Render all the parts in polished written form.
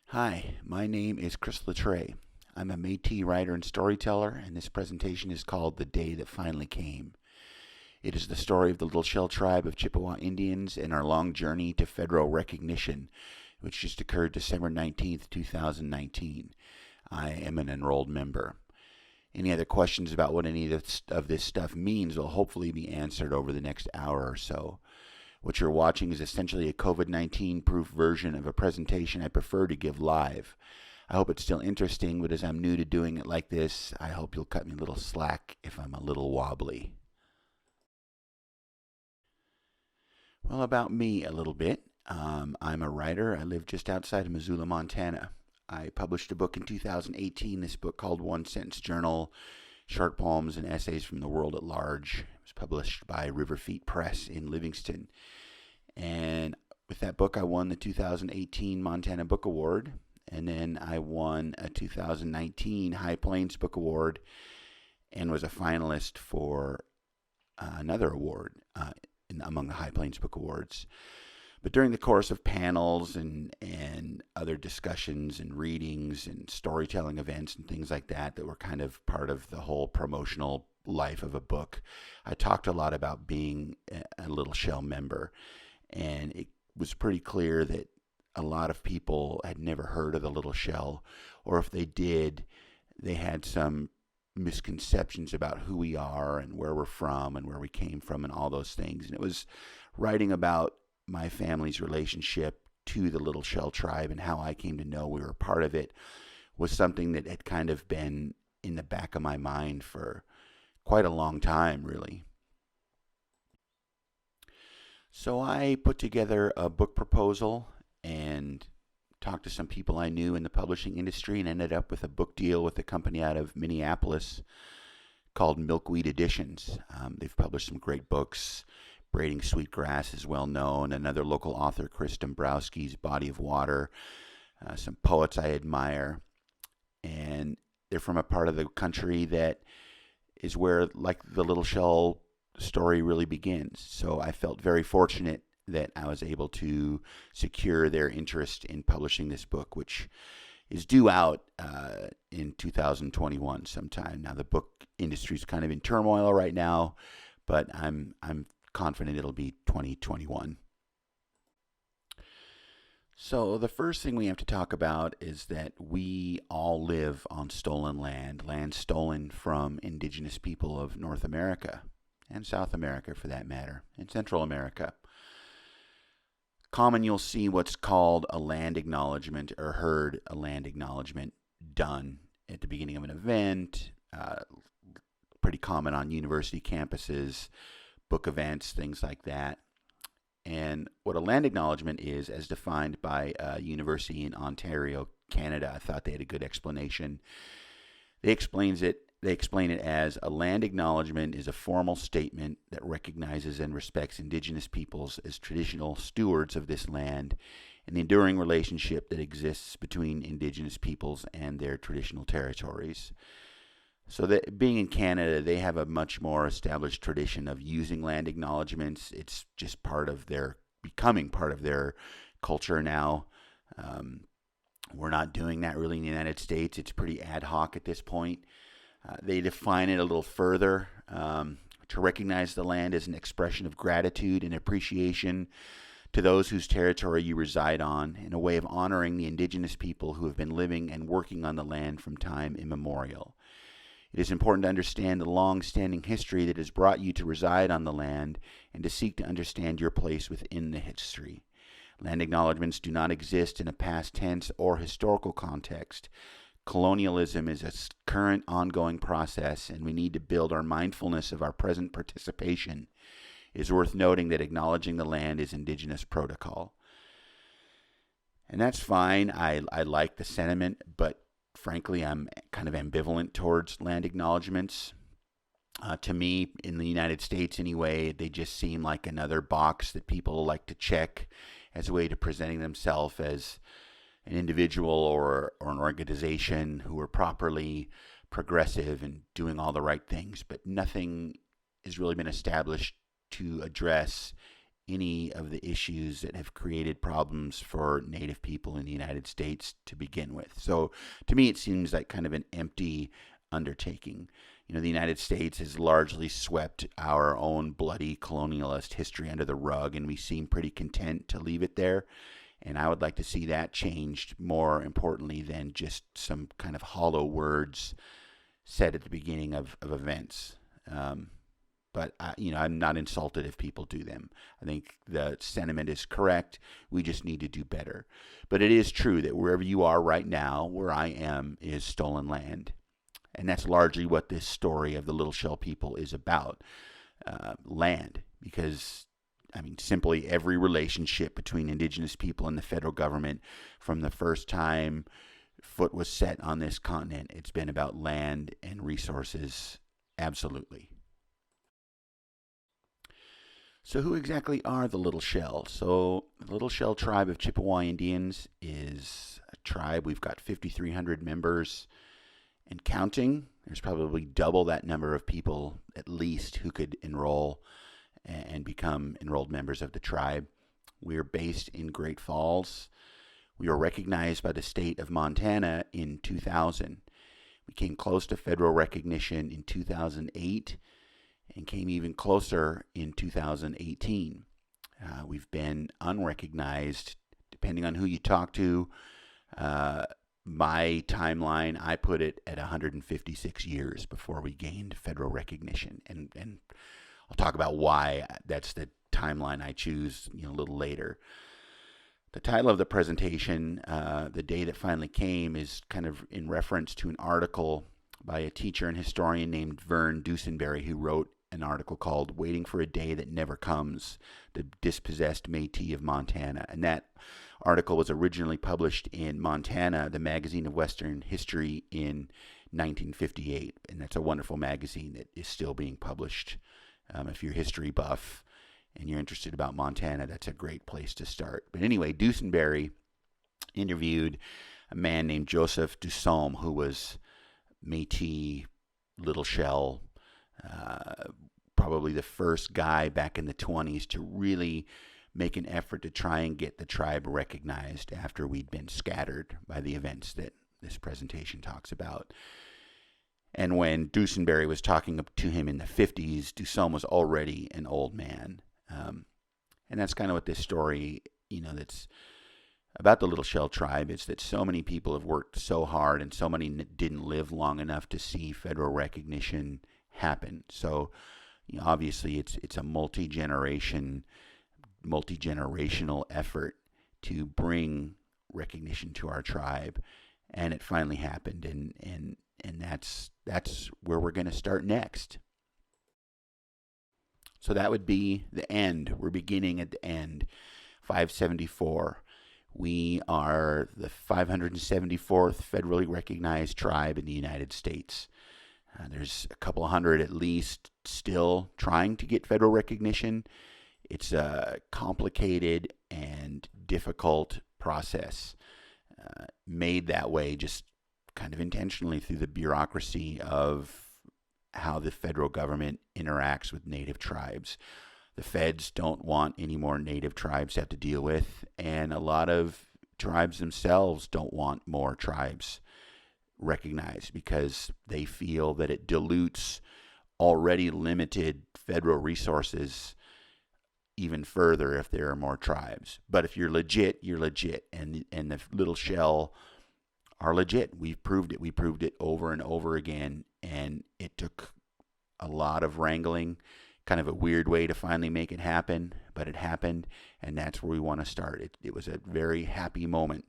Hi, my name is Chris LaTray. I'm a Métis writer and storyteller, and this presentation is called The Day That Finally Came. It is the story of the Little Shell tribe of Chippewa Indians and our long journey to federal recognition, which just occurred December 19th, 2019. I am an enrolled member. Any other questions about what any of this stuff means will hopefully be answered over the next hour or so. What you're watching is essentially a COVID-19 proof version of a presentation I prefer to give live. I hope it's still interesting, but as I'm new to doing it like this, I hope you'll cut me a little slack if I'm a little wobbly. Well, about me a little bit. I'm a writer. I live just outside of Missoula, Montana. I published a book in 2018, this book called One Sentence Journal, Short Poems and Essays from the World at Large. It was published by Riverfeet Press in Livingston. And with that book, I won the 2018 Montana Book Award. And then I won a 2019 High Plains Book Award and was a finalist for another award among the High Plains Book Awards. But during the course of panels and other discussions and readings and storytelling events and things like that were kind of part of the whole promotional life of a book, I talked a lot about being a Little Shell member. And it was pretty clear that a lot of people had never heard of the Little Shell, or if they did, they had some misconceptions about who we are and where we're from and where we came from and all those things. And it was writing about my family's relationship to the Little Shell tribe and how I came to know we were part of it was something that had kind of been in the back of my mind for quite a long time, really. So I put together a book proposal and talked to some people I knew in the publishing industry and ended up with a book deal with a company out of Minneapolis called Milkweed Editions. They've published some great books. Braiding Sweetgrass is well known. Another local author, Chris Dombrowski's Body of Water. Some poets I admire. And they're from a part of the country that is where, like, the Little Shell story really begins. So I felt very fortunate that I was able to secure their interest in publishing this book, which is due out in 2021 sometime. Now the book industry is kind of in turmoil right now, but I'm confident it'll be 2021. So the first thing we have to talk about is that we all live on stolen land stolen from indigenous people of North America and South America for that matter, and Central America. Common, you'll see what's called a land acknowledgement or heard a land acknowledgement done at the beginning of an event, pretty common on university campuses, book events, things like that. And what a land acknowledgement is, as defined by a university in Ontario, Canada, I thought they had a good explanation. They explain it as a land acknowledgement is a formal statement that recognizes and respects Indigenous peoples as traditional stewards of this land and the enduring relationship that exists between Indigenous peoples and their traditional territories. So that being in Canada, they have a much more established tradition of using land acknowledgements. It's just becoming part of their culture now. We're not doing that really in the United States. It's pretty ad hoc at this point. They define it a little further to recognize the land as an expression of gratitude and appreciation to those whose territory you reside on, in a way of honoring the Indigenous people who have been living and working on the land from time immemorial. It is important to understand the long-standing history that has brought you to reside on the land and to seek to understand your place within the history. Land acknowledgements do not exist in a past tense or historical context. Colonialism is a current, ongoing process, and we need to build our mindfulness of our present participation. It is worth noting that acknowledging the land is Indigenous protocol. And that's fine. I like the sentiment, but frankly, I'm kind of ambivalent towards land acknowledgements. To me, in the United States anyway, they just seem like another box that people like to check as a way to presenting themselves as an individual or an organization who are properly progressive and doing all the right things, but nothing has really been established to address any of the issues that have created problems for Native people in the United States to begin with. So to me, it seems like kind of an empty undertaking. The United States has largely swept our own bloody colonialist history under the rug, and we seem pretty content to leave it there. And I would like to see that changed, more importantly than just some kind of hollow words said at the beginning of events. But I'm not insulted if people do them. I think the sentiment is correct. We just need to do better. But it is true that wherever you are right now, where I am, is stolen land. And that's largely what this story of the Little Shell people is about. Land. Because, simply every relationship between indigenous people and the federal government, from the first time foot was set on this continent, it's been about land and resources. Absolutely. So who exactly are the Little Shell? So the Little Shell tribe of Chippewa Indians is a tribe. We've got 5,300 members and counting. There's probably double that number of people at least who could enroll and become enrolled members of the tribe. We are based in Great Falls. We were recognized by the state of Montana in 2000. We came close to federal recognition in 2008. And came even closer in 2018. We've been unrecognized, depending on who you talk to. My timeline, I put it at 156 years before we gained federal recognition. And I'll talk about why that's the timeline I choose a little later. The title of the presentation, The Day That Finally Came, is kind of in reference to an article by a teacher and historian named Vern Dusenberry, who wrote an article called Waiting for a Day That Never Comes, The Dispossessed Métis of Montana. And that article was originally published in Montana, the Magazine of Western History, in 1958. And that's a wonderful magazine that is still being published. If you're a history buff and you're interested about Montana, that's a great place to start. But anyway, Dusenberry interviewed a man named Joseph Dusom, who was Métis, Little Shell, probably the first guy back in the 20s to really make an effort to try and get the tribe recognized after we'd been scattered by the events that this presentation talks about. And when Dusenberry was talking to him in the 50s, Dusom was already an old man. And that's kind of what this story, that's about the Little Shell tribe, is that so many people have worked so hard and so many didn't live long enough to see federal recognition happen. So obviously it's a multi-generational effort to bring recognition to our tribe, and it finally happened, and that's where we're going to start next. So that would be the end. We're beginning at the end. 574. We are the 574th federally recognized tribe in the United States. There's a couple hundred at least still trying to get federal recognition. It's a complicated and difficult process, made that way just kind of intentionally through the bureaucracy of how the federal government interacts with Native tribes. The feds don't want any more Native tribes to have to deal with, and a lot of tribes themselves don't want more tribes recognized because they feel that it dilutes already limited federal resources even further if there are more tribes. But if you're legit, you're legit, and the Little Shell are legit. We've proved it. We proved it over and over again, and it took a lot of wrangling, kind of a weird way to finally make it happen, but it happened, and that's where we want to start. It was a very happy moment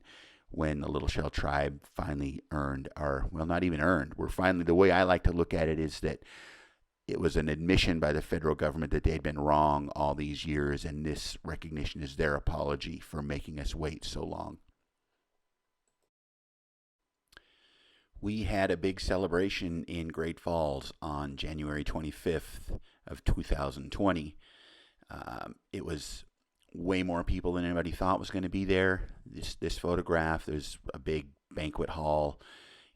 when the Little Shell tribe finally earned not even earned. The way I like to look at it is that it was an admission by the federal government that they'd been wrong all these years, and this recognition is their apology for making us wait so long. We had a big celebration in Great Falls on January 25th of 2020. It was way more people than anybody thought was going to be there. This photograph, there's a big banquet hall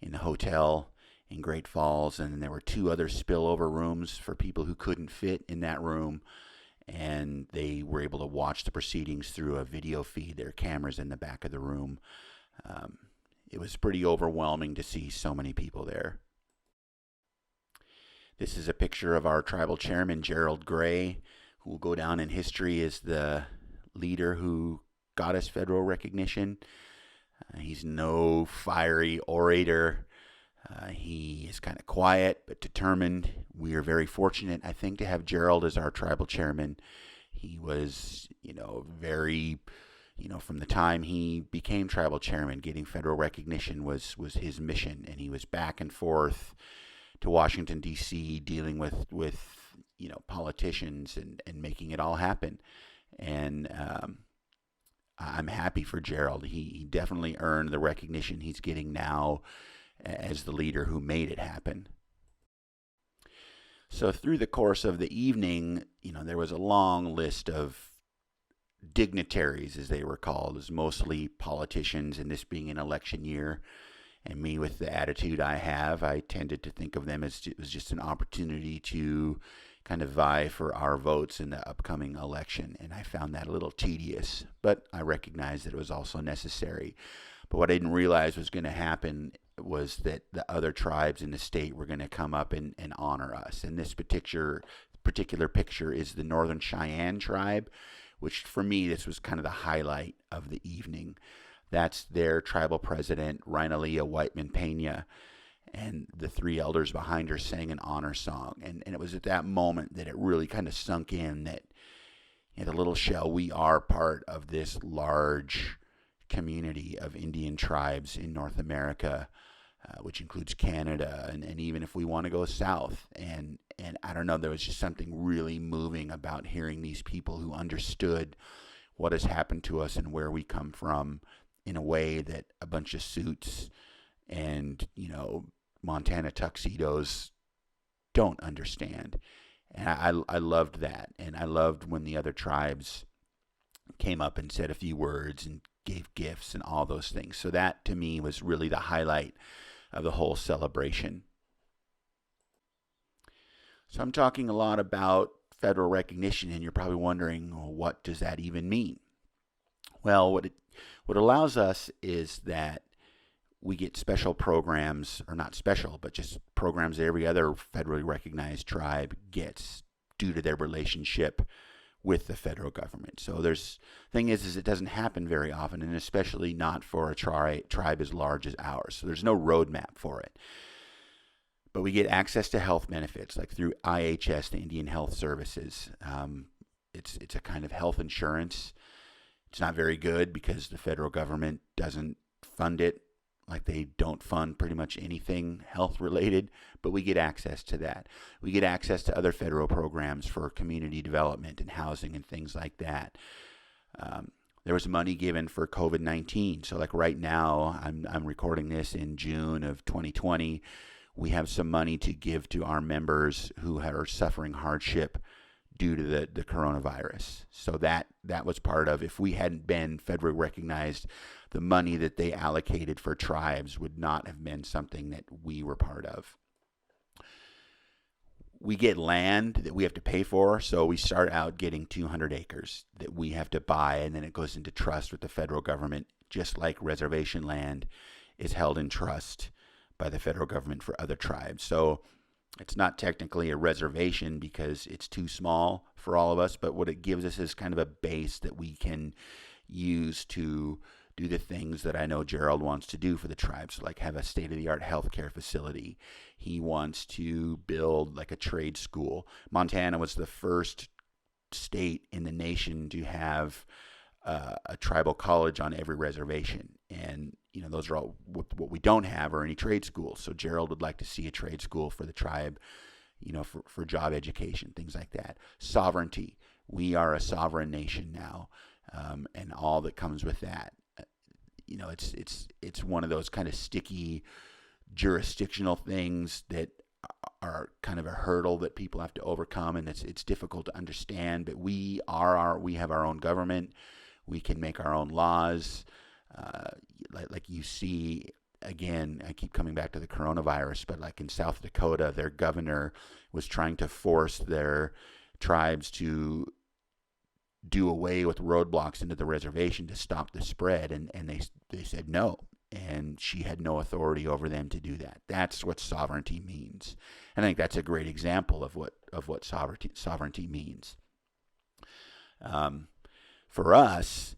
in the hotel in Great Falls, and there were 2 other spillover rooms for people who couldn't fit in that room. and they were able to watch the proceedings through a video feed. There were cameras in the back of the room. It was pretty overwhelming to see so many people there. This is a picture of our tribal chairman, Gerald Gray, who will go down in history as the leader who got us federal recognition. He's no fiery orator. He is kind of quiet but determined. We are very fortunate, I think, to have Gerald as our tribal chairman. He was, very, from the time he became tribal chairman, getting federal recognition was his mission, and he was back and forth to Washington, D.C., dealing with politicians and making it all happen. And I'm happy for Gerald. He definitely earned the recognition he's getting now as the leader who made it happen. So through the course of the evening, there was a long list of dignitaries, as they were called, as mostly politicians, and this being an election year. And me, with the attitude I have, I tended to think of them as it was just an opportunity to kind of vie for our votes in the upcoming election. And I found that a little tedious, but I recognized that it was also necessary. But what I didn't realize was going to happen was that the other tribes in the state were going to come up and honor us. And this particular picture is the Northern Cheyenne tribe, which for me, this was kind of the highlight of the evening. That's their tribal president, Rhinalea Whiteman Pena, and the three elders behind her sang an honor song. And it was at that moment that it really kind of sunk in that, the little shell, we are part of this large community of Indian tribes in North America, which includes Canada, and even if we want to go south. And I don't know, there was just something really moving about hearing these people who understood what has happened to us and where we come from, in a way that a bunch of suits and, Montana tuxedos don't understand. And I loved that. And I loved when the other tribes came up and said a few words and gave gifts and all those things. So that, to me, was really the highlight of the whole celebration. So I'm talking a lot about federal recognition, and you're probably wondering, well, what does that even mean? Well, what it allows us is that we get special programs, or not special, but just programs that every other federally recognized tribe gets due to their relationship with the federal government. So thing is it doesn't happen very often, and especially not for a tribe as large as ours. So there's no roadmap for it. But we get access to health benefits, like through IHS, the Indian Health Services. It's a kind of health insurance. It's not very good because the federal government doesn't fund it, like they don't fund pretty much anything health related, but we get access to that. We get access to other federal programs for community development and housing and things like that. There was money given for COVID-19. So like right now, I'm recording this in June of 2020. We have some money to give to our members who are suffering hardship due to the coronavirus. So that was part of, if we hadn't been federally recognized, the money that they allocated for tribes would not have been something that we were part of. We get land that we have to pay for, so we start out getting 200 acres that we have to buy, and then it goes into trust with the federal government, just like reservation land is held in trust by the federal government for other tribes. So it's not technically a reservation because it's too small for all of us, but what it gives us is kind of a base that we can use to do the things that I know Gerald wants to do for the tribes, like have a state-of-the-art healthcare facility. He wants to build like a trade school. Montana was the first state in the nation to have a tribal college on every reservation. And, those are all what we don't have, or any trade schools. So Gerald would like to see a trade school for the tribe, for job education, things like that. Sovereignty. We are a sovereign nation now, and all that comes with that. It's one of those kind of sticky jurisdictional things that are kind of a hurdle that people have to overcome, and it's difficult to understand. But we have our own government. We can make our own laws. Like you see, again, I keep coming back to the coronavirus, but like in South Dakota, their governor was trying to force their tribes to do away with roadblocks into the reservation to stop the spread, and they said no, and she had no authority over them to do that. That's what sovereignty means. And I think that's a great example of what sovereignty means. For us,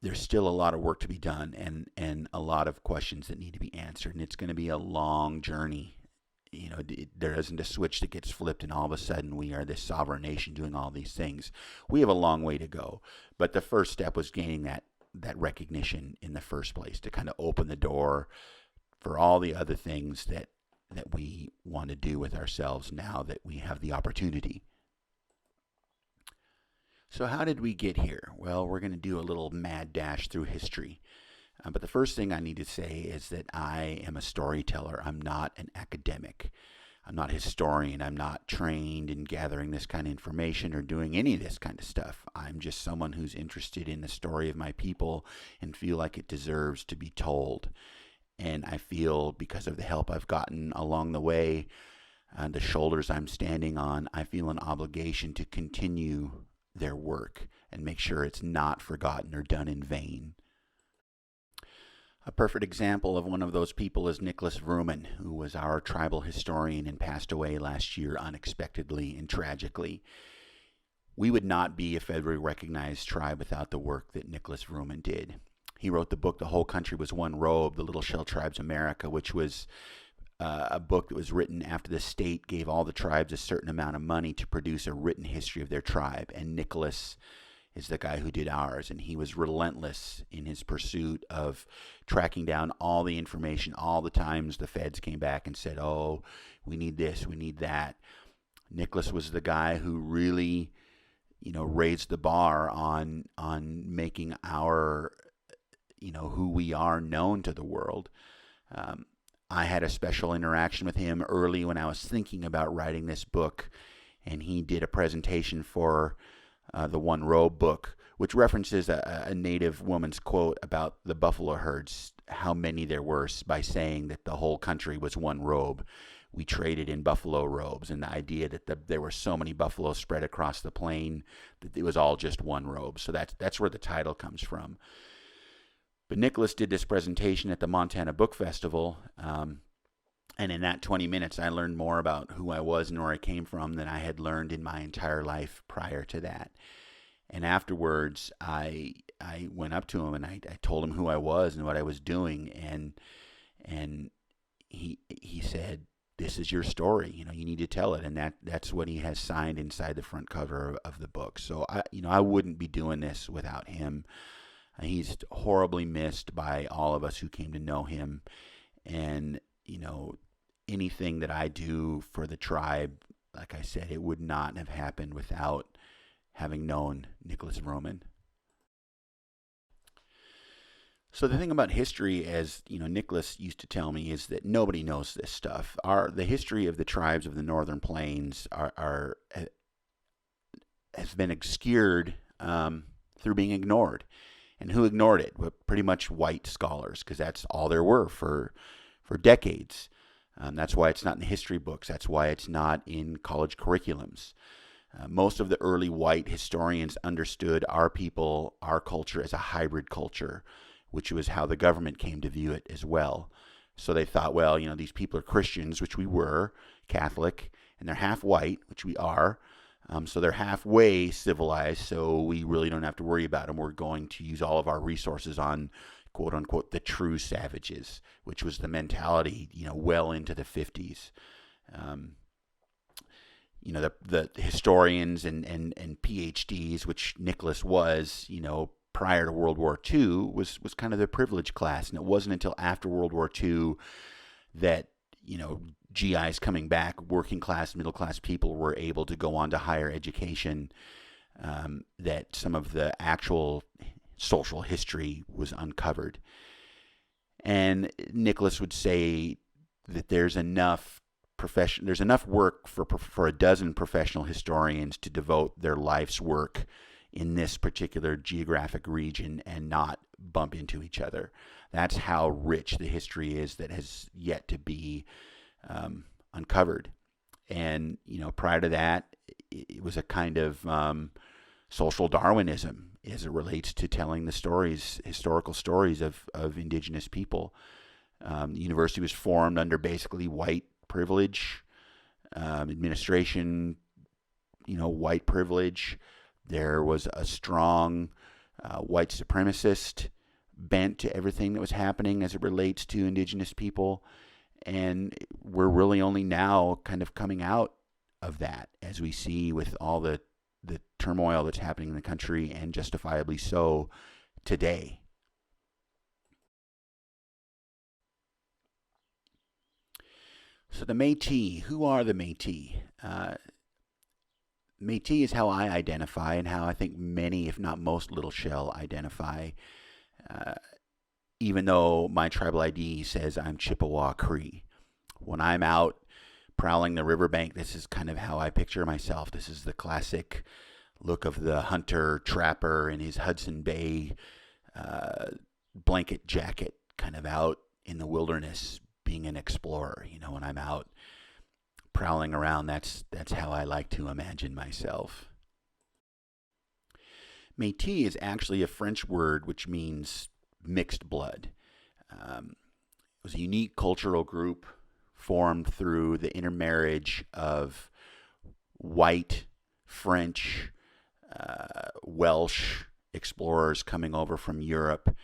there's still a lot of work to be done, and a lot of questions that need to be answered, and it's going to be a long journey. There isn't a switch that gets flipped and all of a sudden we are this sovereign nation doing all these things. We have a long way to go, but the first step was gaining that recognition in the first place, to kind of open the door for all the other things that we want to do with ourselves now that we have the opportunity. So how did we get here? Well, we're going to do a little mad dash through history. But the first thing I need to say is that I am a storyteller. I'm not an academic. I'm not a historian. I'm not trained in gathering this kind of information or doing any of this kind of stuff. I'm just someone who's interested in the story of my people and feel like it deserves to be told. And I feel, because of the help I've gotten along the way, the shoulders I'm standing on, I feel an obligation to continue their work and make sure it's not forgotten or done in vain. A perfect example of one of those people is Nicholas Vrooman, who was our tribal historian and passed away last year unexpectedly and tragically. We would not be a federally recognized tribe without the work that Nicholas Vrooman did. He wrote the book, The Whole Country Was One Robe, The Little Shell Tribes of America, which was a book that was written after the state gave all the tribes a certain amount of money to produce a written history of their tribe. And Nicholas is the guy who did ours, and he was relentless in his pursuit of tracking down all the information, all the times the feds came back and said, oh, we need this, we need that. Nicholas was the guy who really, raised the bar on making our, who we are known to the world. I had a special interaction with him early when I was thinking about writing this book, and he did a presentation for the One Robe book, which references a native woman's quote about the buffalo herds, how many there were, by saying that the whole country was one robe. We traded in buffalo robes, and the idea that there were so many buffaloes spread across the plain that it was all just one robe. So that's where the title comes from. But Nicholas did this presentation at the Montana Book Festival, and in that 20 minutes, I learned more about who I was and where I came from than I had learned in my entire life prior to that. And afterwards, I went up to him and I told him who I was and what I was doing, and he said, "This is your story. You need to tell it." And that's what he has signed inside the front cover of the book. So I wouldn't be doing this without him. He's horribly missed by all of us who came to know him, and anything that I do for the tribe, like I said, it would not have happened without having known Nicholas Vrooman. So the thing about history, as Nicholas used to tell me, is that nobody knows this stuff. The history of the tribes of the Northern Plains has been obscured through being ignored. And who ignored it? Well, pretty much white scholars, because that's all there were for decades. That's why it's not in the history books. That's why it's not in college curriculums. Most of the early white historians understood our people, our culture, as a hybrid culture, which was how the government came to view it as well. So they thought, well, these people are Christians, which we were, Catholic, and they're half white, which we are. So they're halfway civilized, so we really don't have to worry about them. We're going to use all of our resources on, quote unquote, the true savages, which was the mentality, well into the 50s. The historians and PhDs, which Nicholas was, prior to World War II, was kind of the privileged class. And it wasn't until after World War II that, GIs coming back, working class, middle class people were able to go on to higher education, that some of the actual social history was uncovered. And Nicholas would say that there's enough work for a dozen professional historians to devote their life's work in this particular geographic region and not bump into each other. That's how rich the history is that has yet to be uncovered. And prior to that, it was a kind of social Darwinism as it relates to telling the stories, historical stories of indigenous people. The university was formed under basically white privilege, administration, white privilege. There was a strong white supremacist bent to everything that was happening as it relates to indigenous people. And we're really only now kind of coming out of that, as we see with all the turmoil that's happening in the country, and justifiably so today. So the Métis, who are the Métis? Métis is how I identify, and how I think many, if not most, Little Shell identify, even though my tribal ID says I'm Chippewa Cree. When I'm out prowling the riverbank, this is kind of how I picture myself. This is the classic look of the hunter trapper in his Hudson Bay blanket jacket, kind of out in the wilderness being an explorer. When I'm out prowling around, that's how I like to imagine myself. Métis is actually a French word which means mixed blood. It was a unique cultural group formed through the intermarriage of white, French, Welsh explorers coming over from Europe,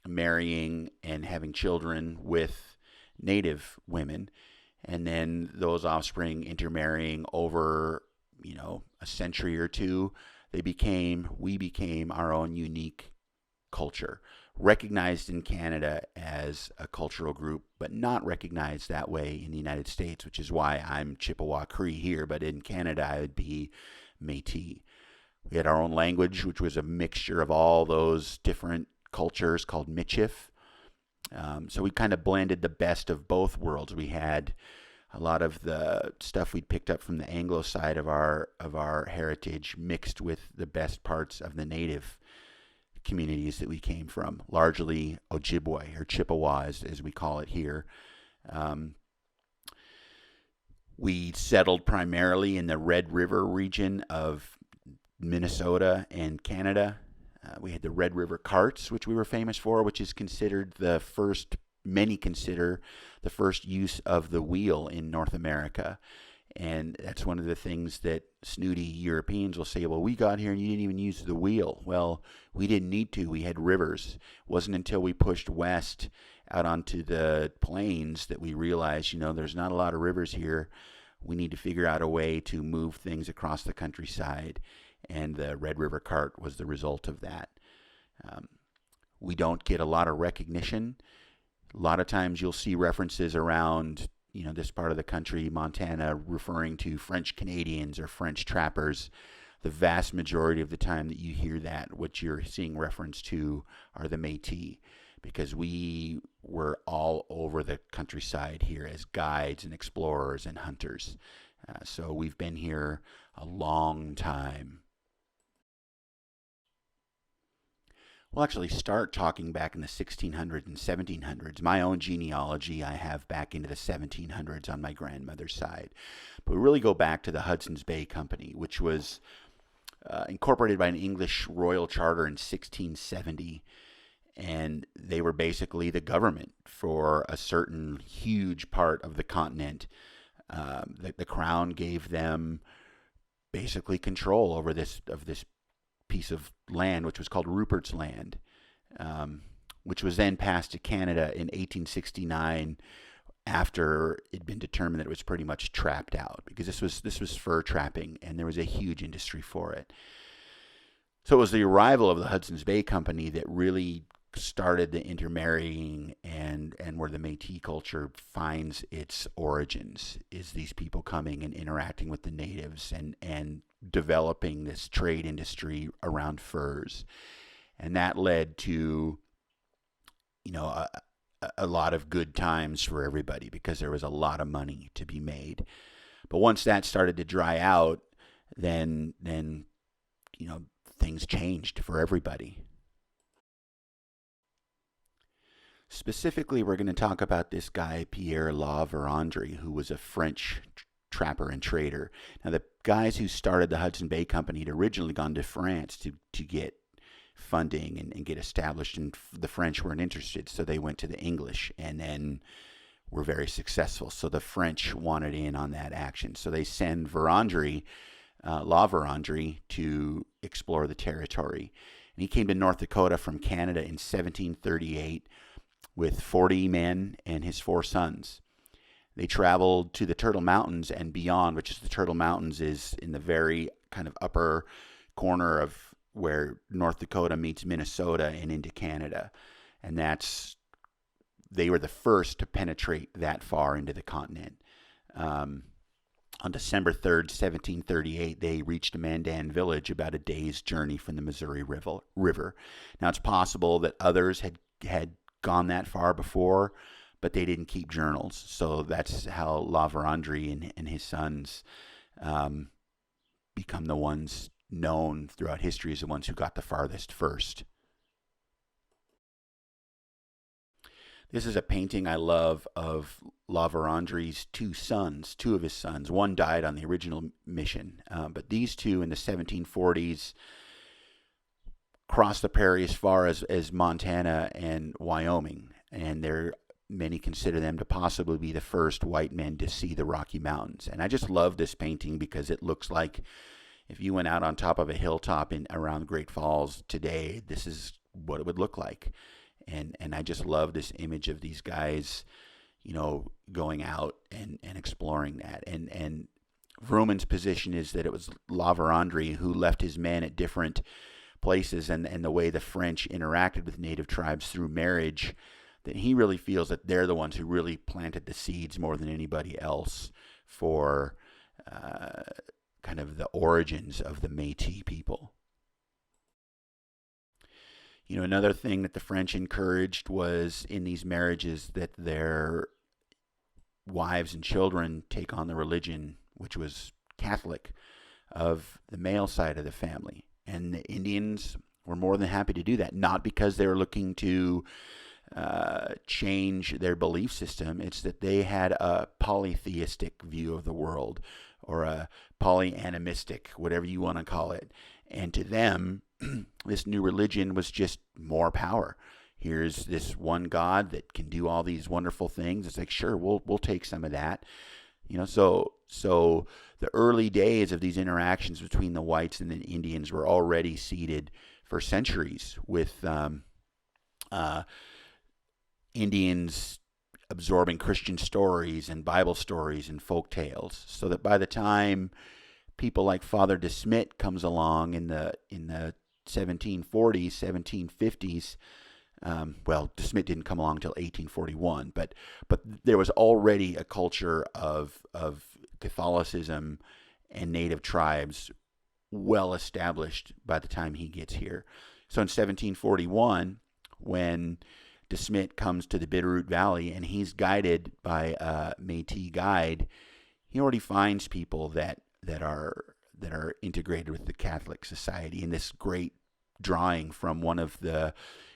marrying and having children with native women, and then those offspring intermarrying over, a century or two. We became our own unique culture, recognized in Canada as a cultural group, but not recognized that way in the United States, which is why I'm Chippewa Cree here, but in Canada I would be Métis. We had our own language, which was a mixture of all those different cultures, called Michif. So we kind of blended the best of both worlds. We had a lot of the stuff we'd picked up from the Anglo side of our heritage mixed with the best parts of the native communities that we came from, largely Ojibwe, or Chippewa as we call it here. We settled primarily in the Red River region of Minnesota and Canada. We had the Red River carts, which we were famous for, which is considered many consider the first use of the wheel in North America. And that's one of the things that snooty Europeans will say, well, we got here and you didn't even use the wheel. Well, we didn't need to. We had rivers. It wasn't until we pushed west out onto the plains that we realized, there's not a lot of rivers here. We need to figure out a way to move things across the countryside. And the Red River cart was the result of that. We don't get a lot of recognition. A lot of times you'll see references around this part of the country, Montana, referring to French Canadians or French trappers. The vast majority of the time that you hear that, what you're seeing reference to are the Métis, because we were all over the countryside here as guides and explorers and hunters. So we've been here a long time. We'll actually start talking back in the 1600s and 1700s. My own genealogy I have back into the 1700s on my grandmother's side. But we really go back to the Hudson's Bay Company, which was incorporated by an English royal charter in 1670. And they were basically the government for a certain huge part of the continent. The crown gave them basically control over this piece of land, which was called Rupert's Land, which was then passed to Canada in 1869 after it'd been determined that it was pretty much trapped out, because this was fur trapping and there was a huge industry for it. So it was the arrival of the Hudson's Bay Company that really started the intermarrying and where the Métis culture finds its origins, is these people coming and interacting with the natives and developing this trade industry around furs. And that led to a lot of good times for everybody, because there was a lot of money to be made. But once that started to dry out, then things changed for everybody. Specifically, we're going to talk about this guy, Pierre La Vérendrye, who was a French trapper and trader. Now, the guys who started the Hudson Bay Company had originally gone to France to get funding and get established, and the French weren't interested, so they went to the English and then were very successful. So the French wanted in on that action. So they send Vérendrye, La Vérendrye, to explore the territory. And he came to North Dakota from Canada in 1738 with 40 men and his 4 sons. They traveled to the Turtle Mountains and beyond, which is the Turtle Mountains is in the very kind of upper corner of where North Dakota meets Minnesota and into Canada. And they were the first to penetrate that far into the continent. On December 3rd, 1738, they reached a Mandan village about a day's journey from the Missouri River. Now, it's possible that others had gone that far before, but they didn't keep journals. So that's how La Vérendrye and his sons become the ones known throughout history as the ones who got the farthest first. This is a painting I love of La Vérendrye's 2 sons, 2 of his sons. One died on the original mission, but these 2 in the 1740s crossed the prairie as far as Montana and Wyoming, and many consider them to possibly be the first white men to see the Rocky Mountains. And I just love this painting because it looks like if you went out on top of a hilltop around Great Falls today, this is what it would look like. And I just love this image of these guys, going out and exploring that. And Vrooman's position is that it was La Vérendrye who left his men at different places, and the way the French interacted with native tribes through marriage, that he really feels that they're the ones who really planted the seeds more than anybody else for kind of the origins of the Métis people. Another thing that the French encouraged was in these marriages that their wives and children take on the religion, which was Catholic, of the male side of the family. And the Indians were more than happy to do that, not because they were looking to change their belief system. It's that they had a polytheistic view of the world, or a polyanimistic, whatever you want to call it. And to them, this new religion was just more power. Here's this one God that can do all these wonderful things. It's like, sure, we'll take some of that. So the early days of these interactions between the whites and the Indians were already seeded for centuries with Indians absorbing Christian stories and Bible stories and folk tales, so that by the time people like Father De Smet comes along in the 1740s, 1750s, De Smet didn't come along until 1841, but there was already a culture of Catholicism and native tribes well established by the time he gets here. So in 1741, when De Smet comes to the Bitterroot Valley and he's guided by a Métis guide, he already finds people that are integrated with the Catholic society. In this great drawing from one of the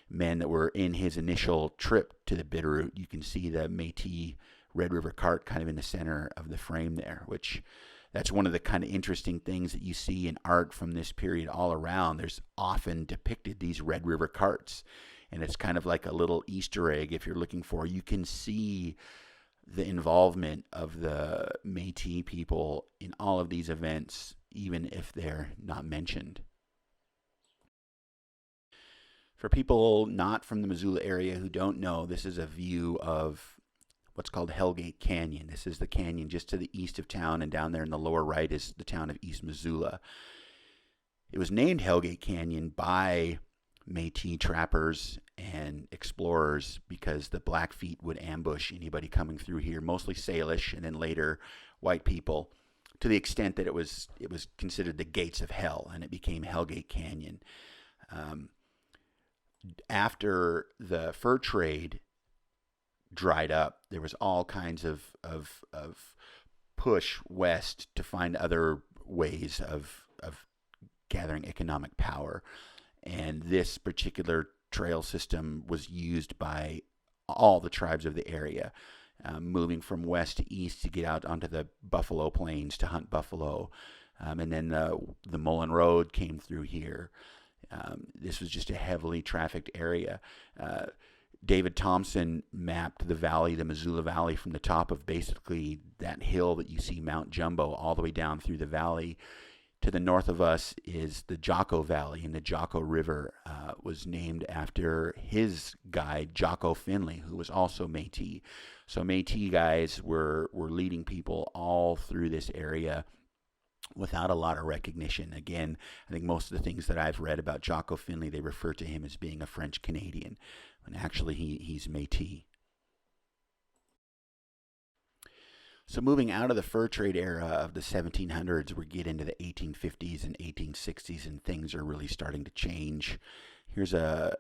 men that were in his initial trip to the Bitterroot, you can see the Métis Red River cart kind of in the center of the frame there, which that's one of the kind of interesting things that you see in art from this period all around. There's often depicted these Red River carts, and it's kind of like a little Easter egg if you're looking for. You can see the involvement of the Métis people in all of these events, even if they're not mentioned. For people not from the Missoula area who don't know, this is a view of what's called Hellgate Canyon. This is the canyon just to the east of town, and down there in the lower right is the town of East Missoula. It was named Hellgate Canyon by Métis trappers and explorers because the Blackfeet would ambush anybody coming through here, mostly Salish and then later white people, to the extent that it was considered the gates of hell, and it became Hellgate Canyon. After the fur trade dried up, there was all kinds of push west to find other ways of gathering economic power. And this particular trail system was used by all the tribes of the area, moving from west to east to get out onto the Buffalo Plains to hunt buffalo, And then the Mullen Road came through here. This was just a heavily trafficked area. David Thompson mapped the valley, the Missoula Valley, from the top of basically that hill that you see, Mount Jumbo, all the way down through the valley. To the north of us is the Jocko Valley, and the Jocko River was named after his guide, Jocko Finley, who was also Métis. So Métis guys were leading people all through this area without a lot of recognition. Again, I think most of the things that I've read about Jocko Finley, they refer to him as being a French Canadian, when actually he's Métis. So moving out of the fur trade era of the 1700s, we get into the 1850s and 1860s, and things are really starting to change. Here's a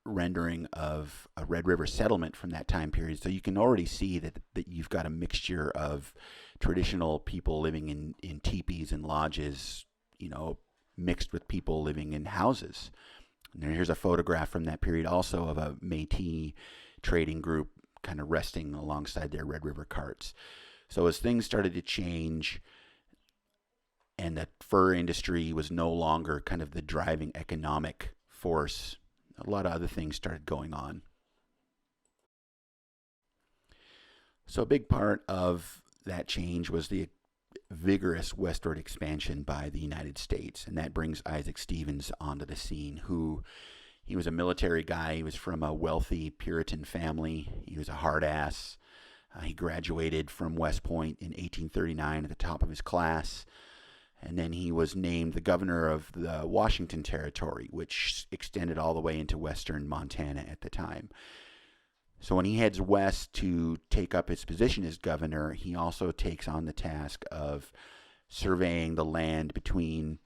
rendering of a Red River settlement from that time period. So you can already see that you've got a mixture of traditional people living in teepees and lodges, mixed with people living in houses. And here's a photograph from that period also of a Métis trading group kind of resting alongside their Red River carts. So as things started to change and the fur industry was no longer kind of the driving economic force, a lot of other things started going on. So a big part of that change was the vigorous westward expansion by the United States, and that brings Isaac Stevens onto the scene, he was a military guy. He was from a wealthy Puritan family. He was a hard ass. He graduated from West Point in 1839 at the top of his class, and then he was named the governor of the Washington Territory, which extended all the way into western Montana at the time. So when he heads west to take up his position as governor, he also takes on the task of surveying the land between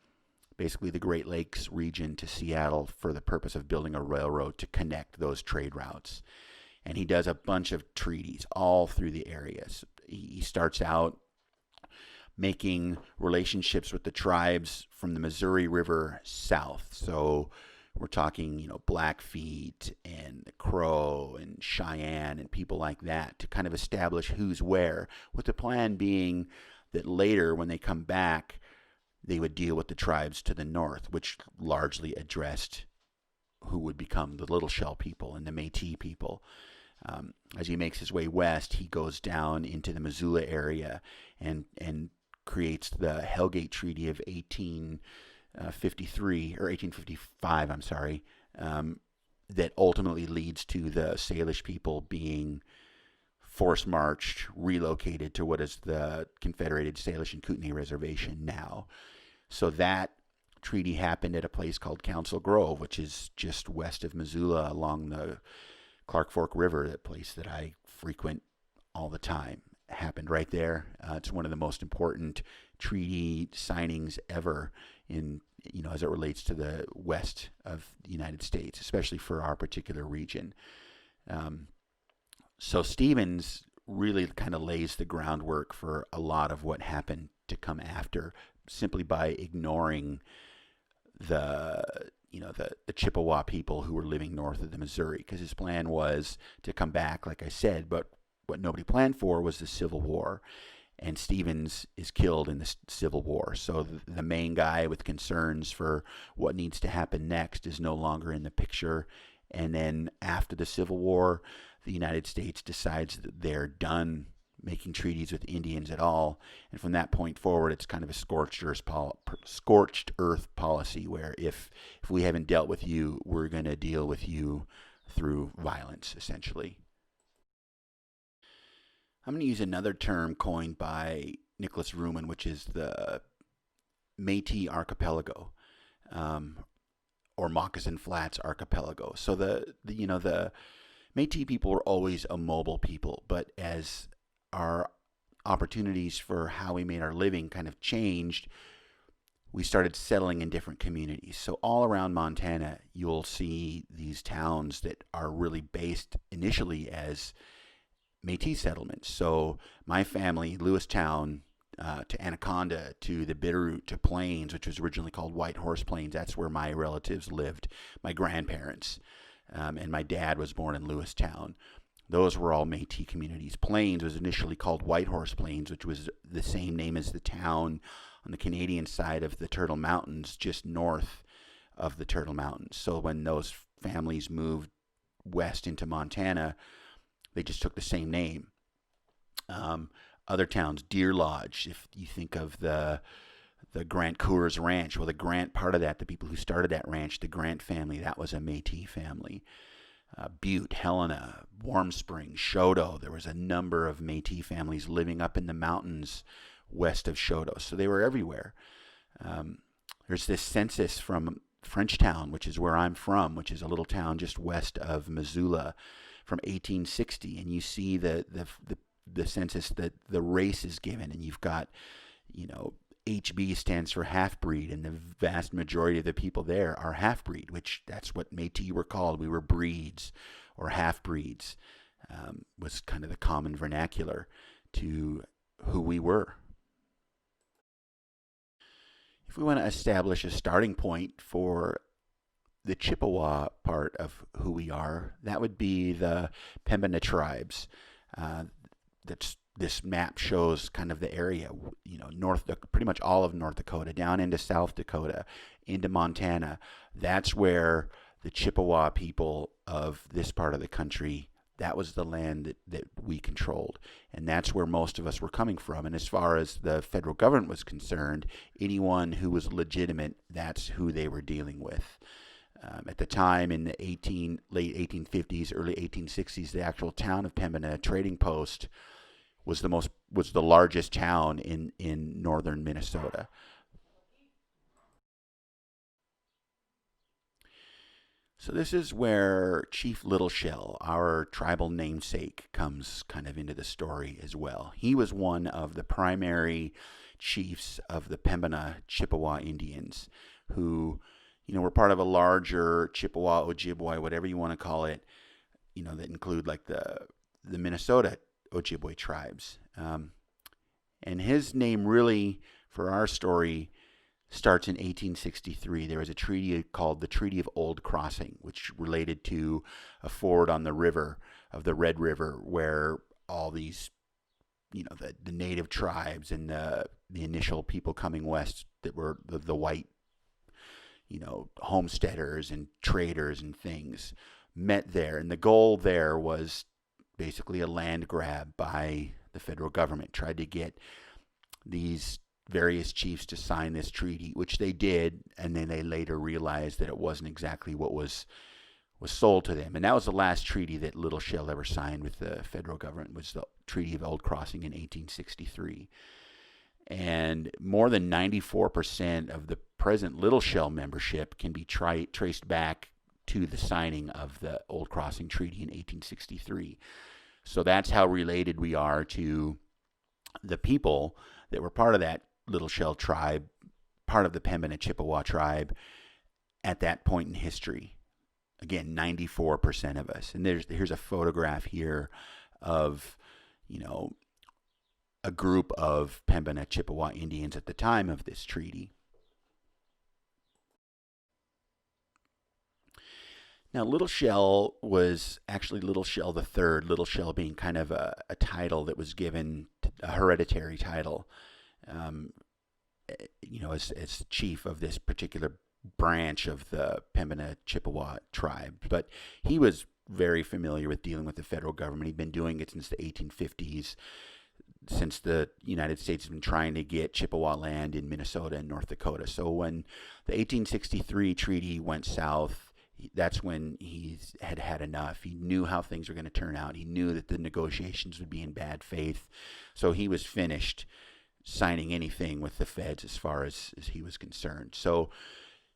basically the Great Lakes region to Seattle for the purpose of building a railroad to connect those trade routes. And he does a bunch of treaties all through the areas. He starts out making relationships with the tribes from the Missouri River south. So we're talking, Blackfeet and the Crow and Cheyenne and people like that to kind of establish who's where, with the plan being that later when they come back, they would deal with the tribes to the north, which largely addressed who would become the Little Shell people and the Métis people. As he makes his way west, he goes down into the Missoula area and creates the Hellgate Treaty of 1855, that ultimately leads to the Salish people being force-marched, relocated to what is the Confederated Salish and Kootenai Reservation now. So that treaty happened at a place called Council Grove, which is just west of Missoula along the Clark Fork River, that place that I frequent all the time. It happened right there. It's one of the most important treaty signings ever as it relates to the west of the United States, especially for our particular region. So Stevens really kind of lays the groundwork for a lot of what happened to come after, simply by ignoring the Chippewa people who were living north of the Missouri, because his plan was to come back, like I said, but what nobody planned for was the Civil War, and Stevens is killed in the Civil War. So the main guy with concerns for what needs to happen next is no longer in the picture, and then after the Civil War, the United States decides that they're done making treaties with Indians at all, and from that point forward, it's kind of a scorched earth policy, where if we haven't dealt with you, we're going to deal with you through violence, essentially. I'm going to use another term coined by Nicholas Ruman, which is the Métis Archipelago, or Moccasin Flats Archipelago. So the Métis people were always a mobile people, but as our opportunities for how we made our living kind of changed, we started settling in different communities. So all around Montana, you'll see these towns that are really based initially as Métis settlements. So my family, Lewiston, to Anaconda, to the Bitterroot, to Plains, which was originally called White Horse Plains, that's where my relatives lived, my grandparents, and my dad was born in Lewistown. Those were all Métis communities. Plains was initially called White Horse Plains, which was the same name as the town on the Canadian side of the Turtle Mountains, just north of the Turtle Mountains. So when those families moved west into Montana, they just took the same name. Other towns, Deer Lodge, if you think of the Grant Coors Ranch, well, the Grant part of that, the people who started that ranch, the Grant family, that was a Métis family. Butte, Helena, Warm Springs, Choteau, there was a number of Métis families living up in the mountains west of Choteau, so they were everywhere. There's this census from Frenchtown, which is where I'm from, which is a little town just west of Missoula, from 1860, and you see the census that the race is given, and you've got, HB stands for half-breed, and the vast majority of the people there are half-breed, which that's what Métis were called. We were breeds or half-breeds, was kind of the common vernacular to who we were. If we want to establish a starting point for the Chippewa part of who we are, that would be the Pembina tribes. This map shows kind of the area, pretty much all of North Dakota, down into South Dakota, into Montana. That's where the Chippewa people of this part of the country, that was the land that we controlled. And that's where most of us were coming from. And as far as the federal government was concerned, anyone who was legitimate, that's who they were dealing with. At the time, in the late 1850s, early 1860s, the actual town of Pembina trading post was the largest town in northern Minnesota. So this is where Chief Little Shell, our tribal namesake, comes kind of into the story as well. He was one of the primary chiefs of the Pembina Chippewa Indians, who, were part of a larger Chippewa, Ojibwe, whatever you want to call it, that include like the Minnesota Ojibwe tribes. And his name really, for our story, starts in 1863. There was a treaty called the Treaty of Old Crossing, which related to a ford on the river, of the Red River, where all these, the native tribes and the initial people coming west that were the white, homesteaders and traders and things, met there. And the goal there was basically a land grab by the federal government. Tried to get these various chiefs to sign this treaty, which they did, and then they later realized that it wasn't exactly what was sold to them. And that was the last treaty that Little Shell ever signed with the federal government, was the Treaty of Old Crossing in 1863. And more than 94% of the present Little Shell membership can be traced back to the signing of the Old Crossing Treaty in 1863. So that's how related we are to the people that were part of that Little Shell tribe, part of the Pembina Chippewa tribe at that point in history. Again, 94% of us. And here's a photograph here of, a group of Pembina Chippewa Indians at the time of this treaty. Now, Little Shell was actually Little Shell the Third, Little Shell being kind of a title that was given, a hereditary title, as chief of this particular branch of the Pembina Chippewa tribe. But he was very familiar with dealing with the federal government. He'd been doing it since the 1850s, since the United States has been trying to get Chippewa land in Minnesota and North Dakota. So when the 1863 treaty went south, that's when he had had enough. He knew how things were going to turn out. He knew that the negotiations would be in bad faith. So he was finished signing anything with the feds as far as he was concerned. So,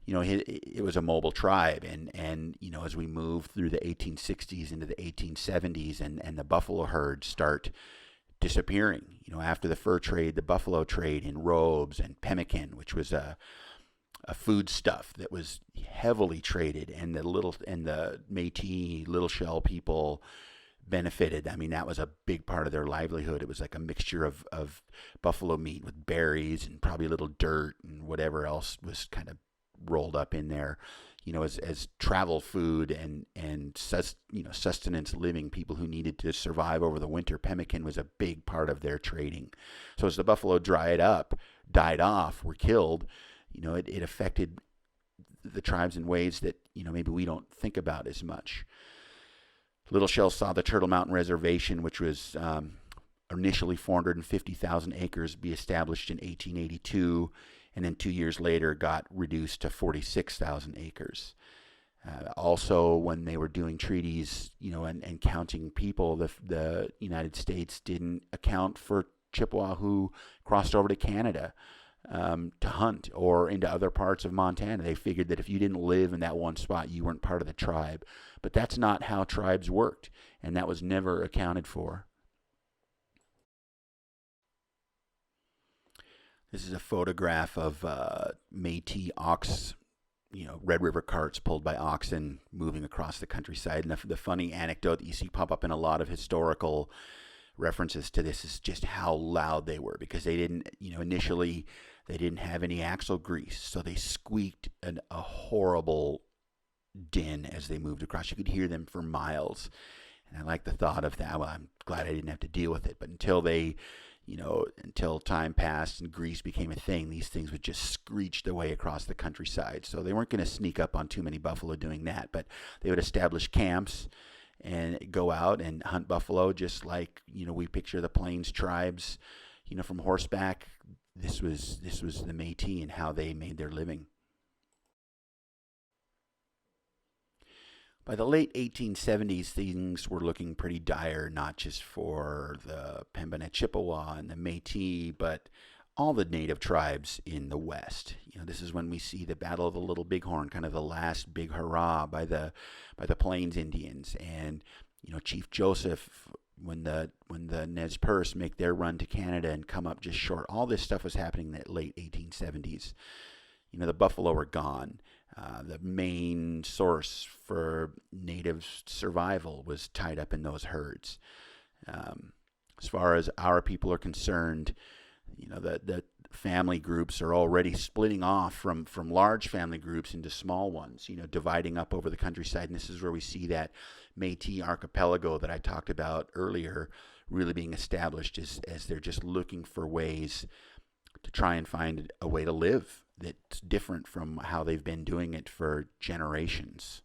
it was a mobile tribe. And as we move through the 1860s into the 1870s and the buffalo herds start disappearing, after the fur trade, the buffalo trade in robes and pemmican, which was a food stuff that was heavily traded, and the Métis Little Shell people benefited. I mean, that was a big part of their livelihood. It was like a mixture of buffalo meat with berries and probably a little dirt and whatever else was kind of rolled up in there, as travel food and sustenance living. People who needed to survive over the winter, pemmican was a big part of their trading. So as the buffalo dried up died off, were killed, it affected the tribes in ways that, maybe we don't think about as much. Little Shell saw the Turtle Mountain Reservation, which was initially 450,000 acres, be established in 1882, and then 2 years later got reduced to 46,000 acres. Also, when they were doing treaties, and counting people, the United States didn't account for Chippewa who crossed over to Canada to hunt or into other parts of Montana. They figured that if you didn't live in that one spot, you weren't part of the tribe. But that's not how tribes worked, and that was never accounted for. This is a photograph of Métis ox, Red River carts pulled by oxen moving across the countryside. And the funny anecdote that you see pop up in a lot of historical references to this is just how loud they were, because they didn't, initially they didn't have any axle grease, so they squeaked a horrible din as they moved across. You could hear them for miles, and I like the thought of that. Well, I'm glad I didn't have to deal with it, but until time passed and grease became a thing, these things would just screech their way across the countryside. So they weren't going to sneak up on too many buffalo doing that, but they would establish camps and go out and hunt buffalo, just like we picture the Plains tribes, from horseback. This was the Métis and how they made their living. By the late 1870s, things were looking pretty dire, not just for the Pembina Chippewa and the Métis, but all the native tribes in the West. This is when we see the Battle of the Little Bighorn, kind of the last big hurrah by the Plains Indians, and Chief Joseph, when the Nez Perce make their run to Canada and come up just short. All this stuff was happening in the late 1870s. The buffalo were gone. The main source for native survival was tied up in those herds. As far as our people are concerned, the family groups are already splitting off from large family groups into small ones, dividing up over the countryside. And this is where we see that Métis archipelago that I talked about earlier really being established as they're just looking for ways to try and find a way to live that's different from how they've been doing it for generations.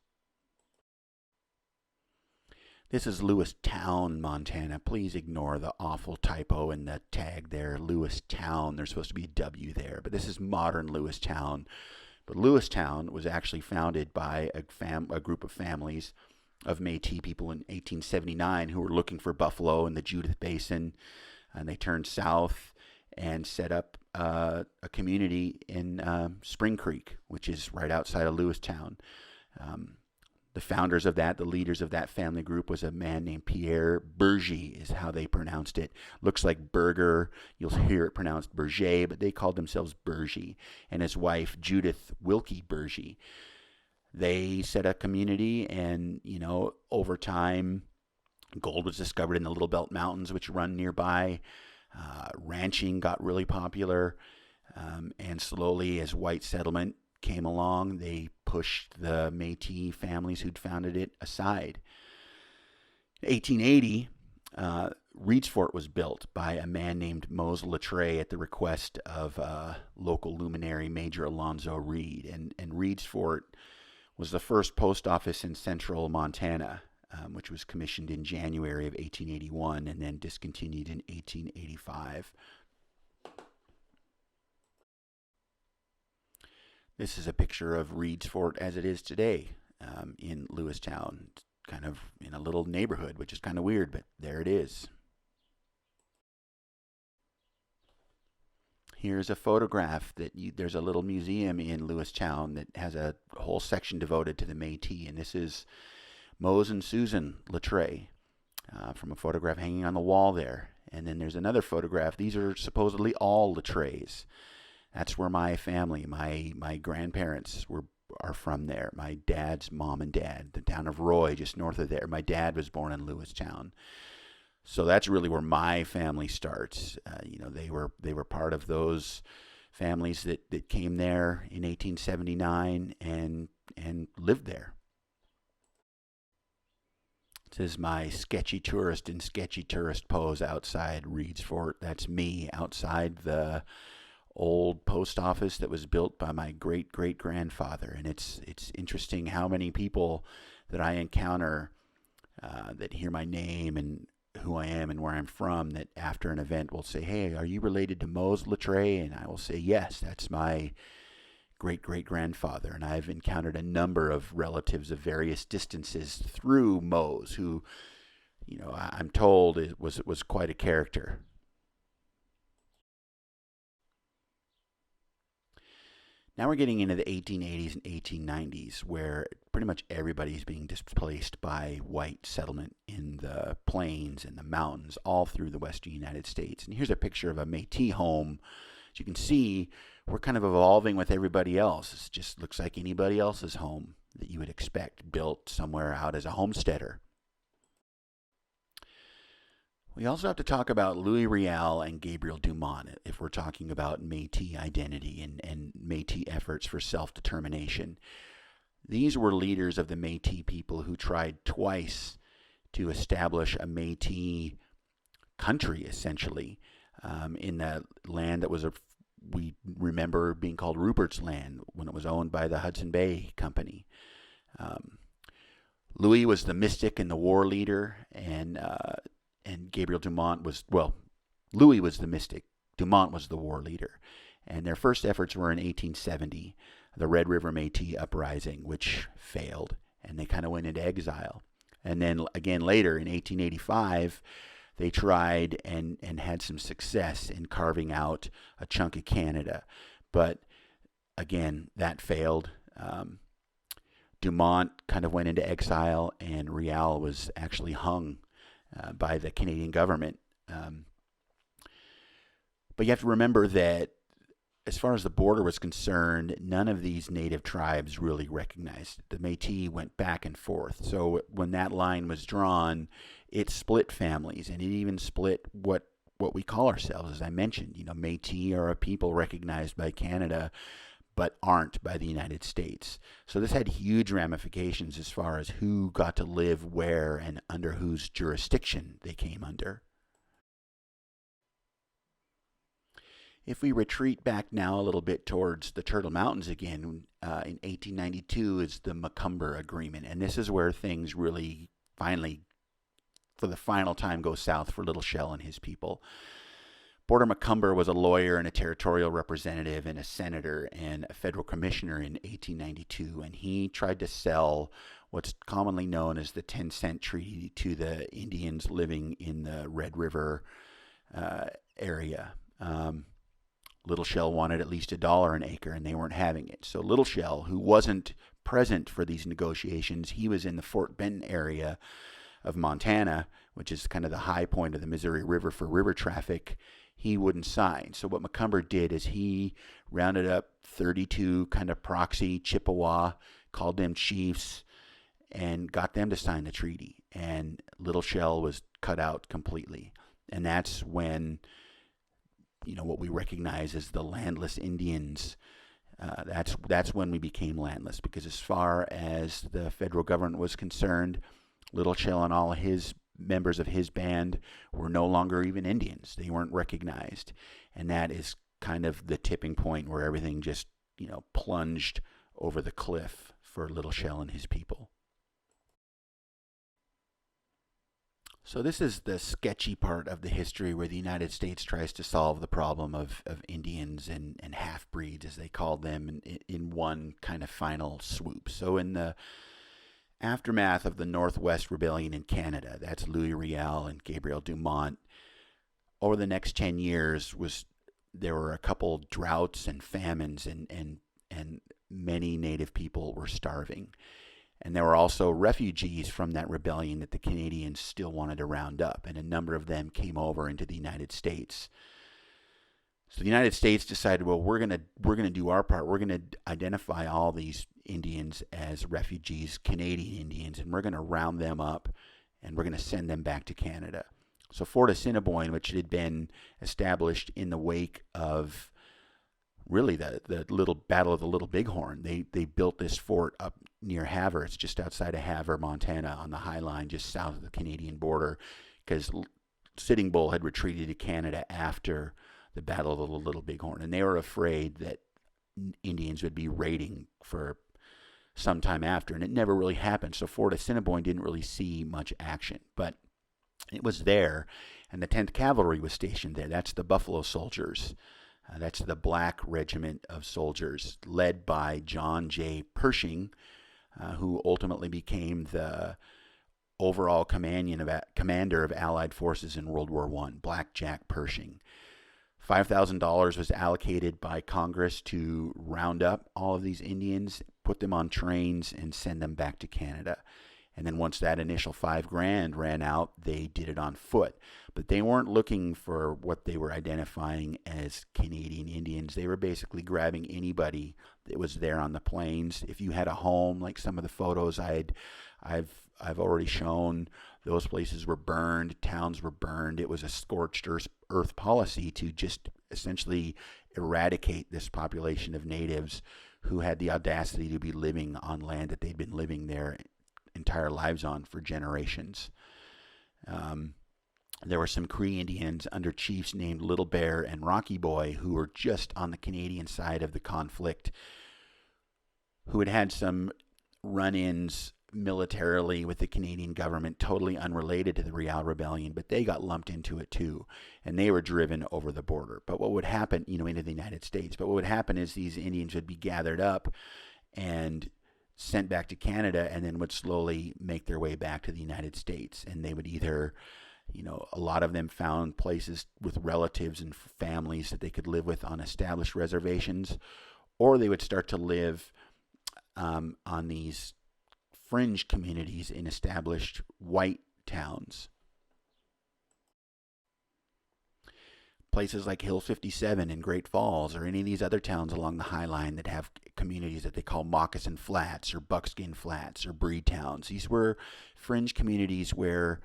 This is Lewiston, Montana. Please ignore the awful typo in the tag there, Lewistown. There's supposed to be a W there, but this is modern Lewistown. But Lewistown was actually founded by a group of families of Métis people in 1879 who were looking for buffalo in the Judith Basin, and they turned south and set up a community in Spring Creek, which is right outside of Lewistown. The founders of that, the leaders of that family group, was a man named Pierre Bergy, is how they pronounced it. Looks like burger. You'll hear it pronounced Berger, but they called themselves Bergy. And his wife, Judith Wilkie Bergy. They set a community, and, over time, gold was discovered in the Little Belt Mountains, which run nearby. Ranching got really popular, and slowly, as white settlement came along, they pushed the Métis families who'd founded it aside. In 1880, Reed's Fort was built by a man named Mose LaTray at the request of local luminary Major Alonzo Reed. And Reed's Fort was the first post office in central Montana, which was commissioned in January of 1881 and then discontinued in 1885. This is a picture of Reed's Fort as it is today in Lewistown, kind of in a little neighborhood, which is kind of weird, but there it is. Here's a photograph there's a little museum in Lewistown that has a whole section devoted to the Métis, and this is Mose and Susan LaTray from a photograph hanging on the wall there. And then there's another photograph. These are supposedly all LaTrays. That's where my family, my grandparents are from there. My dad's mom and dad, the town of Roy, just north of there. My dad was born in Lewistown. So that's really where my family starts. They were part of those families that came there in 1879 and lived there. This is my sketchy tourist pose outside Reed's Fort. That's me outside the old post office that was built by my great-great-grandfather. And it's interesting how many people that I encounter that hear my name and who I am and where I'm from, that after an event will say, "Hey, are you related to Mose LaTray?" And I will say, "Yes, that's my great-great-grandfather." And I've encountered a number of relatives of various distances through Mose, who, I'm told was quite a character. Now we're getting into the 1880s and 1890s, where pretty much everybody's being displaced by white settlement in the plains and the mountains all through the western United States. And here's a picture of a Métis home. As you can see, we're kind of evolving with everybody else. It just looks like anybody else's home that you would expect, built somewhere out as a homesteader. We also have to talk about Louis Riel and Gabriel Dumont if we're talking about Métis identity and Métis efforts for self-determination. These were leaders of the Métis people who tried twice to establish a Métis country, essentially, in the land that was we remember being called Rupert's Land when it was owned by the Hudson Bay Company. Louis was the mystic and the war leader, and Gabriel Dumont Louis was the mystic, Dumont was the war leader. And their first efforts were in 1870, the Red River Métis Uprising, which failed, and they kind of went into exile. And then again later in 1885, they tried and had some success in carving out a chunk of Canada. But again, that failed. Dumont kind of went into exile, and Riel was actually hung by the Canadian government. But you have to remember that as far as the border was concerned, none of these native tribes really recognized it. The Métis went back and forth. So when that line was drawn, it split families, and it even split what we call ourselves. As I mentioned, Métis are a people recognized by Canada, but aren't by the United States. So this had huge ramifications as far as who got to live where and under whose jurisdiction they came under. If we retreat back now a little bit towards the Turtle Mountains again, in 1892 is the McCumber Agreement. And this is where things really finally, for the final time, go south for Little Shell and his people. Porter McCumber was a lawyer and a territorial representative and a senator and a federal commissioner in 1892. And he tried to sell what's commonly known as the 10-cent treaty to the Indians living in the Red River area. Little Shell wanted at least $1 an acre, and they weren't having it. So Little Shell, who wasn't present for these negotiations, he was in the Fort Benton area of Montana, which is kind of the high point of the Missouri River for river traffic. He wouldn't sign. So what McCumber did is he rounded up 32 kind of proxy Chippewa, called them chiefs, and got them to sign the treaty. And Little Shell was cut out completely. And that's when what we recognize as the landless Indians. That's when we became landless, because as far as the federal government was concerned, Little Shell and all of his members of his band were no longer even Indians. They weren't recognized. And that is kind of the tipping point where everything just, plunged over the cliff for Little Shell and his people. So this is the sketchy part of the history where the United States tries to solve the problem of Indians and half-breeds, as they called them, in one kind of final swoop. So in the aftermath of the Northwest Rebellion in Canada, that's Louis Riel and Gabriel Dumont, over the next 10 years there were a couple droughts and famines, and many Native people were starving. And there were also refugees from that rebellion that the Canadians still wanted to round up, and a number of them came over into the United States. So the United States decided, well, we're gonna do our part. We're gonna identify all these Indians as refugees, Canadian Indians, and we're gonna round them up, and we're gonna send them back to Canada. So Fort Assiniboine, which had been established in the wake of really the little Battle of the Little Bighorn, they built this fort up near Havre. It's just outside of Havre, Montana, on the High Line, just south of the Canadian border, because Sitting Bull had retreated to Canada after the Battle of the Little Bighorn, and they were afraid that Indians would be raiding for some time after, and it never really happened. So Fort Assiniboine didn't really see much action, but it was there, and the 10th Cavalry was stationed there. That's the Buffalo Soldiers. That's the Black Regiment of Soldiers, led by John J. Pershing, who ultimately became the overall commander of Allied forces in World War I, Black Jack Pershing. $5,000 was allocated by Congress to round up all of these Indians, put them on trains, and send them back to Canada. And then once that initial $5,000 ran out, they did it on foot. But they weren't looking for what they were identifying as Canadian Indians. They were basically grabbing anybody that was there on the plains. If you had a home, like some of the photos I've already shown, those places were burned, towns were burned. It was a scorched earth policy to just essentially eradicate this population of natives who had the audacity to be living on land that they'd been living their entire lives on for generations. There were some Cree Indians under chiefs named Little Bear and Rocky Boy who were just on the Canadian side of the conflict, who had had some run-ins militarily with the Canadian government, totally unrelated to the Riel Rebellion, but they got lumped into it too, and they were driven over the border. But what would happen, into the United States, but what would happen is these Indians would be gathered up and sent back to Canada, and then would slowly make their way back to the United States. And they would either, a lot of them found places with relatives and families that they could live with on established reservations, or they would start to live on these fringe communities in established white towns. Places like Hill 57 in Great Falls, or any of these other towns along the High Line that have communities that they call Moccasin Flats or Buckskin Flats or Breed Towns. These were fringe communities where,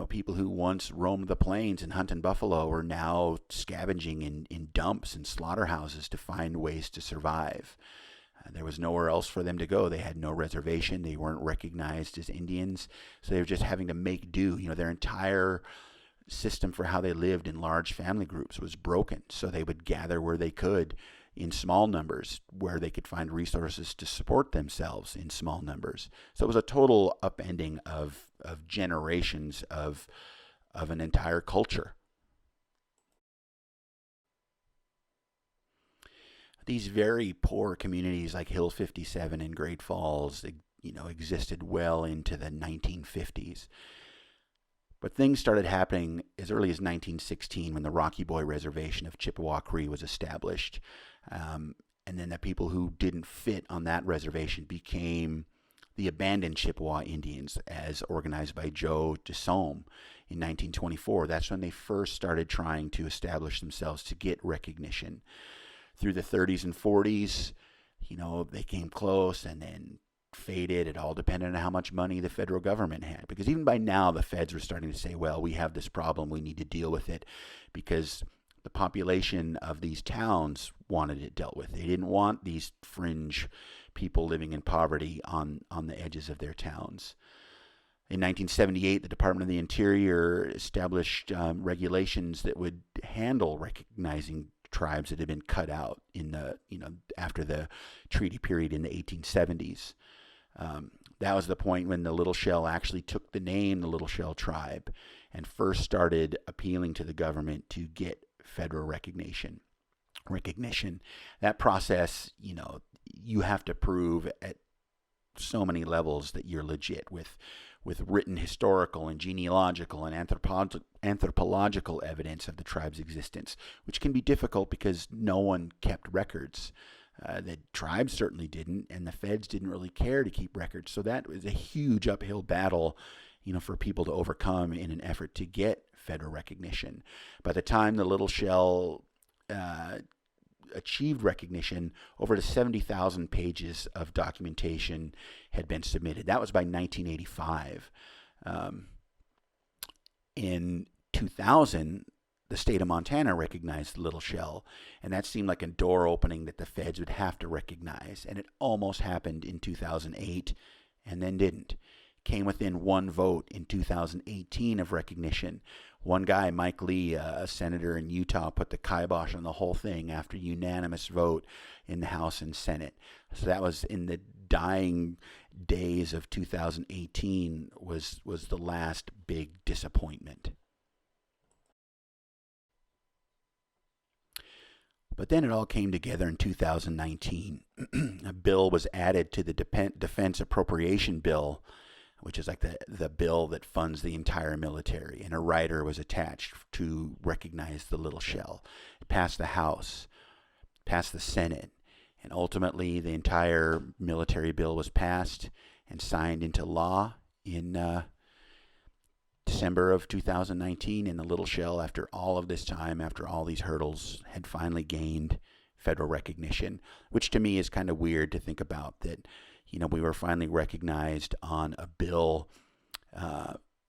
people who once roamed the plains and hunted buffalo were now scavenging in dumps and slaughterhouses to find ways to survive. There was nowhere else for them to go. They had no reservation. They weren't recognized as Indians, so they were just having to make do. Their entire system for how they lived in large family groups was broken, so they would gather where they could in small numbers, where they could find resources to support themselves in small numbers. So it was a total upending of generations of an entire culture. These very poor communities like Hill 57 and Great Falls, existed well into the 1950s. But things started happening as early as 1916 when the Rocky Boy Reservation of Chippewa Cree was established. And then the people who didn't fit on that reservation became the abandoned Chippewa Indians, as organized by Joe DeSome in 1924. That's when they first started trying to establish themselves to get recognition. Through the 30s and 40s, they came close and then faded. It all depended on how much money the federal government had, because even by now the feds were starting to say, well, we have this problem, we need to deal with it, because the population of these towns wanted it dealt with. They didn't want these fringe people living in poverty on the edges of their towns. In 1978, the Department of the Interior established regulations that would handle recognizing tribes that had been cut out in the after the treaty period in the 1870s. That was the point when the Little Shell actually took the name the Little Shell Tribe and first started appealing to the government to get federal recognition. That process, you have to prove at so many levels that you're legit with written historical and genealogical and anthropological evidence of the tribe's existence, which can be difficult because no one kept records. The tribe certainly didn't, and the feds didn't really care to keep records. So that was a huge uphill battle, for people to overcome in an effort to get federal recognition. By the time the Little Shell achieved recognition, over 70,000 pages of documentation had been submitted. That was by 1985. In 2000, the state of Montana recognized the Little Shell, and that seemed like a door opening that the feds would have to recognize. And it almost happened in 2008, and then didn't. came within one vote in 2018 of recognition. One guy, Mike Lee, a senator in Utah, put the kibosh on the whole thing after unanimous vote in the House and Senate. So that was in the dying days of 2018 was the last big disappointment. But then it all came together in 2019. A bill was added to the Defense Appropriation Bill, which is like the bill that funds the entire military, and a rider was attached to recognize the little shell. It passed the House, passed the Senate, and ultimately the entire military bill was passed and signed into law in December of 2019, and the little shell, after all of this time, after all these hurdles, had finally gained federal recognition, which to me is kind of weird to think about, that we were finally recognized on a bill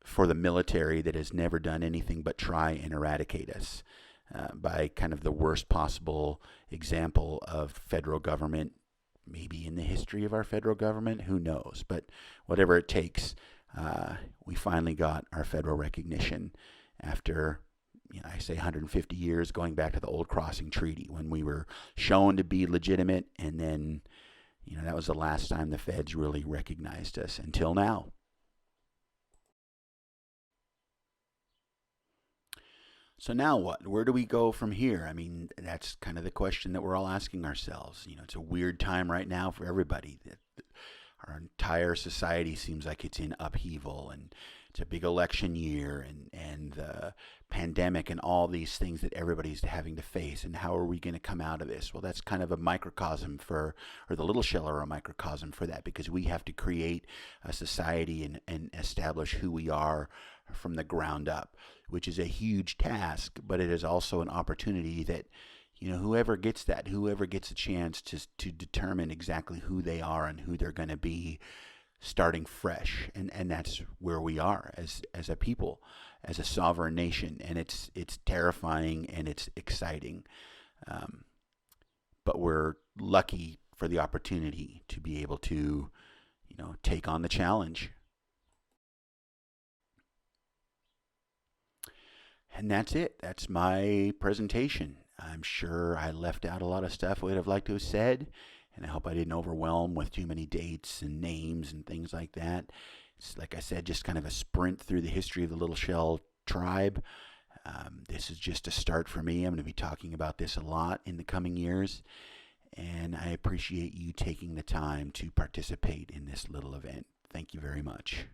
for the military that has never done anything but try and eradicate us by kind of the worst possible example of federal government, maybe in the history of our federal government, who knows, but whatever it takes, we finally got our federal recognition after, I say 150 years, going back to the old Crossing Treaty, when we were shown to be legitimate, and then that was the last time the feds really recognized us until now. So now what? Where do we go from here? I mean, that's kind of the question that we're all asking ourselves. It's a weird time right now for everybody. Our entire society seems like it's in upheaval, and it's a big election year, and the pandemic and all these things that everybody's having to face, and how are we going to come out of this? Well, that's kind of a microcosm or the little shell are a microcosm for that, because we have to create a society and establish who we are from the ground up, which is a huge task, but it is also an opportunity that whoever gets a chance to determine exactly who they are and who they're going to be, starting fresh, and that's where we are as a people, as a sovereign nation, and it's terrifying and it's exciting, but we're lucky for the opportunity to be able to take on the challenge. And that's it. That's my presentation. I'm sure I left out a lot of stuff I would have liked to have said, and I hope I didn't overwhelm with too many dates and names and things like that. It's, like I said, just kind of a sprint through the history of the Little Shell tribe. This is just a start for me. I'm going to be talking about this a lot in the coming years, and I appreciate you taking the time to participate in this little event. Thank you very much.